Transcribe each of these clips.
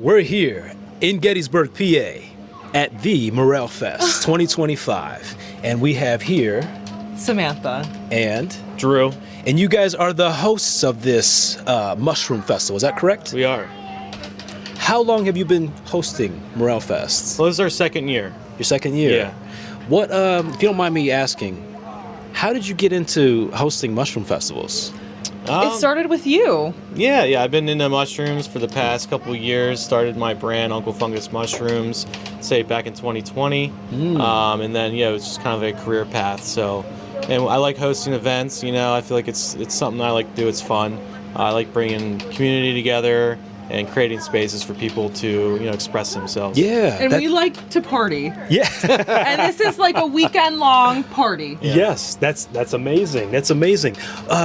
We're here in Gettysburg, PA at the Morel Fest 2025. And we have here Samantha. And Drew. And you guys are the hosts of this mushroom festival, is that correct? We are. How long have you been hosting Morel Fest? Well, this is our second year. Your second year? Yeah. What, if you don't mind me asking, how did you get into hosting mushroom festivals? It started with you. Yeah. I've been into mushrooms for the past couple of years. Started my brand, Uncle Fungus Mushrooms, say back in 2020. And then, it was just kind of a career path. So, and I like hosting events. I feel like it's something I like to do. It's fun. I like bringing community together and creating spaces for people to, express themselves. Yeah. And we like to party. Yeah. And this is like a weekend-long party. Yeah. Yes, that's amazing. That's amazing.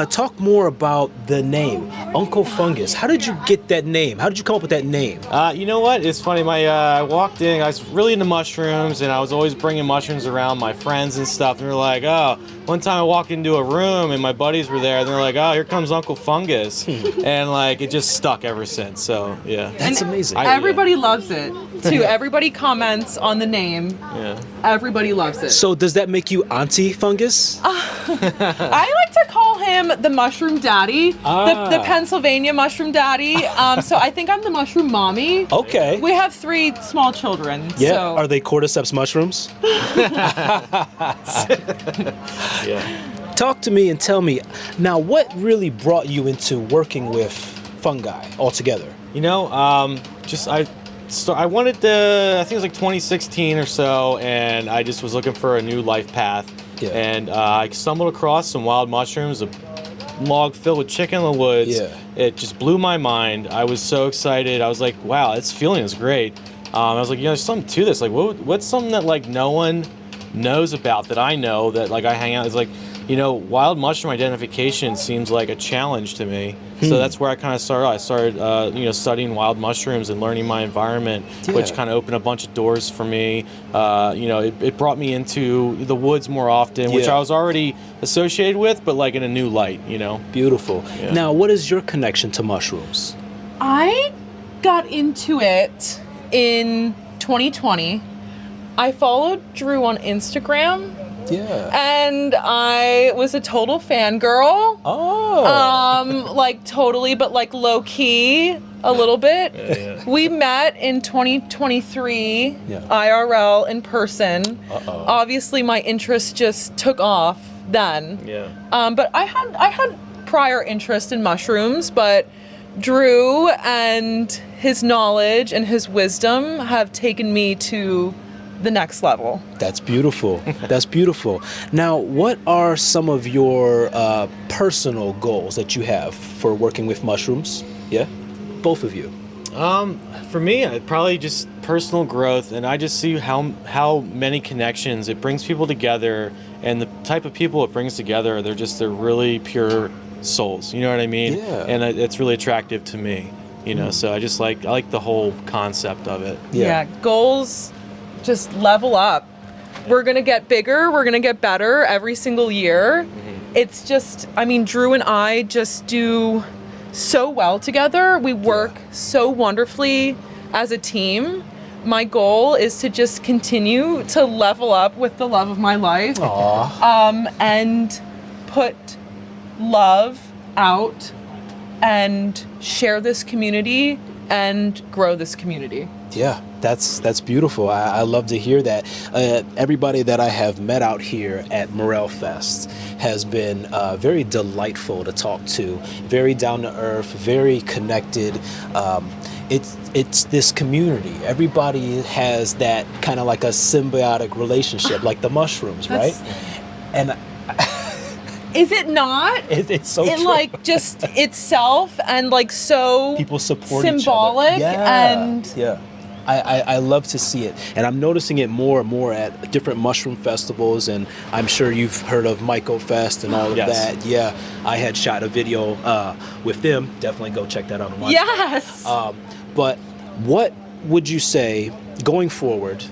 Talk more about the name, Uncle Fungus. How did you get that name? How did you come up with that name? You know what? It's funny. I walked in. I was really into mushrooms, and I was always bringing mushrooms around my friends and stuff. And they're like, oh, one time I walked into a room, and my buddies were there, and they're like, oh, here comes Uncle Fungus. And, it just stuck ever since. So, yeah. That's amazing. Everybody loves it, too. Everybody comments on the name. Yeah. Everybody loves it. So does that make you Auntie Fungus? I like to call him the Mushroom Daddy, the Pennsylvania Mushroom Daddy. So I think I'm the Mushroom Mommy. Okay. We have 3 small children. Yeah. So. Are they cordyceps mushrooms? Yeah. Talk to me and tell me, now what really brought you into working with fungi altogether? I wanted to, I think it was like 2016 or so, and I just was looking for a new life path. Yeah. And I stumbled across some wild mushrooms, a log filled with chicken in the woods. Yeah. It just blew my mind. I was so excited. I was like, wow, this feeling is great. I was like, there's something to this. Like, what's something that no one knows about that I know that I hang out? It's like, wild mushroom identification seems like a challenge to me. So that's where I kind of started. I started, studying wild mushrooms and learning my environment, which kind of opened a bunch of doors for me. It brought me into the woods more often, which I was already associated with, but in a new light, Beautiful. Yeah. Now, what is your connection to mushrooms? I got into it in 2020. I followed Drew on Instagram. Yeah. And I was a total fangirl. Oh. Totally, but low key a little bit. Yeah. We met in 2023 Yeah. IRL in person. Uh-oh. Obviously, my interest just took off then. Yeah. But I had prior interest in mushrooms, but Drew and his knowledge and his wisdom have taken me to the next level. That's beautiful. That's beautiful. Now, what are some of your personal goals that you have for working with mushrooms? Yeah? Both of you. For me, probably just personal growth, and I just see how many connections it brings people together, and the type of people it brings together, they're really pure souls. You know what I mean? Yeah. And it's really attractive to me. So I just I like the whole concept of it. Yeah. Goals just level up. We're going to get bigger. We're going to get better every single year. Mm-hmm. It's just, Drew and I just do so well together. We work so wonderfully as a team. My goal is to just continue to level up with the love of my life. And put love out and share this community and grow this community. Yeah, that's beautiful. I love to hear that. Everybody that I have met out here at Morel Fest has been very delightful to talk to, very down to earth, very connected. It's this community. Everybody has that kind of like a symbiotic relationship, like the mushrooms, right? And is it not? It's so it true. Just itself and so people support symbolic each other. and yeah. I love to see it, and I'm noticing it more and more at different mushroom festivals, and I'm sure you've heard of Morel Fest and all of that. Yeah, I had shot a video with them. Definitely go check that out online. Yes. But what would you say going forward?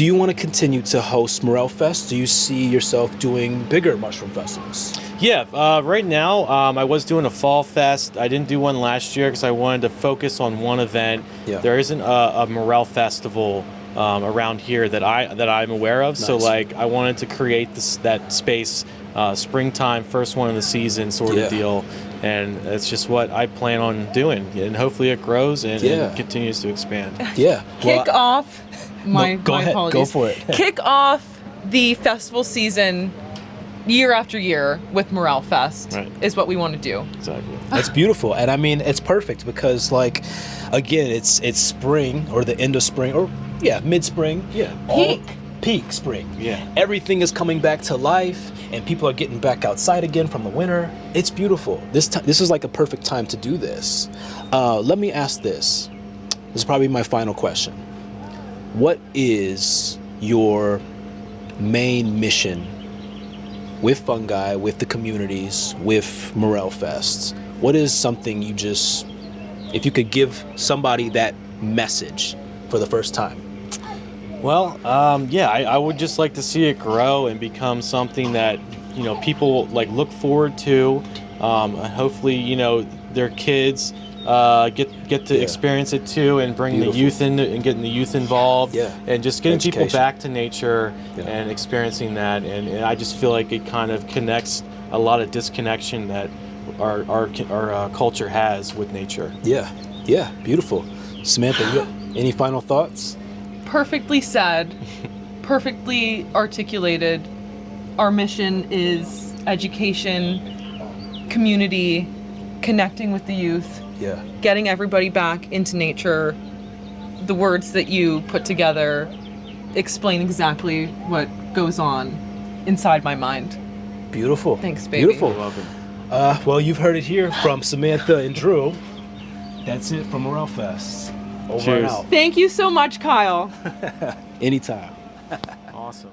Do you want to continue to host Morel Fest? Do you see yourself doing bigger mushroom festivals? Yeah, right now I was doing a fall fest. I didn't do one last year because I wanted to focus on one event. Yeah. There isn't a Morel festival around here that I'm aware of. Nice. So like I wanted to create that space, springtime, first one of the season sort Yeah. of deal, and that's just what I plan on doing. And hopefully it grows and continues to expand. Yeah. Kick off my, go my ahead. apologies. Go for it. Kick off the festival season year after year with Morel Fest Right. is what we want to do. Exactly. That's beautiful, and I mean it's perfect because, like, again, it's spring or the end of spring or mid-spring. Yeah. Peak spring. Yeah. Everything is coming back to life, and people are getting back outside again from the winter. It's beautiful. This is like a perfect time to do this. Let me ask this. This is probably my final question. What is your main mission with fungi, with the communities, with Morel Fest? What is something you just, if you could give somebody that message for the first time? Well, I would just like to see it grow and become something that, people like look forward to. Hopefully, their kids get to experience it too, and bring Beautiful. the youth in and getting the youth involved, and just getting people Education. back to nature and experiencing that. And I just feel like it kind of connects a lot of disconnection that our culture has with nature. Yeah, beautiful. Samantha, you any final thoughts? Perfectly said, perfectly articulated. Our mission is education, community, connecting with the youth, Yeah. getting everybody back into nature. The words that you put together explain exactly what goes on inside my mind. Beautiful. Thanks, baby. Beautiful. You're welcome. Well, you've heard it here from Samantha and Drew. That's it from Morel Fest. Over and Cheers. out. Thank you so much, Kyle. Anytime. Awesome.